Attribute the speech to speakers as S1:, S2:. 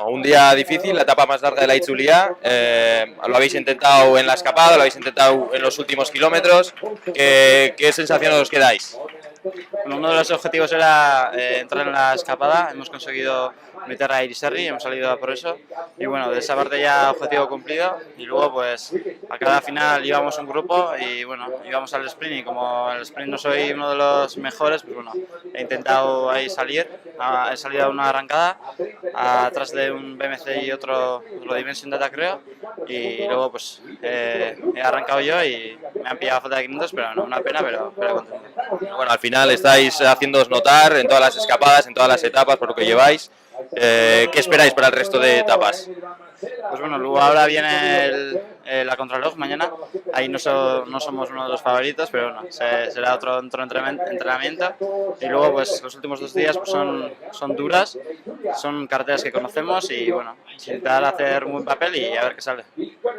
S1: Un día difícil, la etapa más larga de la Itzulia. Lo habéis intentado en la escapada, lo habéis intentado en los últimos kilómetros. ¿Qué sensación os quedáis?
S2: Bueno, uno de los objetivos era entrar en la escapada. Hemos conseguido meter a Iriserri, hemos salido a por eso. Y bueno, de esa parte ya objetivo cumplido. Y luego, pues, a cada final íbamos un grupo y bueno, íbamos al sprint. Y como el sprint no soy uno de los mejores, pues bueno, he intentado ahí salir. He salido a una arrancada atrás de un BMC y otro Dimension Data, creo. Y luego, pues, he arrancado yo y me han pillado a falta de 500, pero no, una pena, pero contento.
S1: Bueno, al final estáis haciéndoos notar en todas las escapadas, en todas las etapas, por lo que lleváis. ¿Qué esperáis para el resto de etapas?
S2: Pues bueno, luego ahora viene la contrarreloj mañana. Ahí no somos uno de los favoritos, pero bueno, será otro entrenamiento. Y luego, pues los últimos 2 días pues, son duras, son carreteras que conocemos y bueno, intentar hacer un buen papel y a ver qué sale.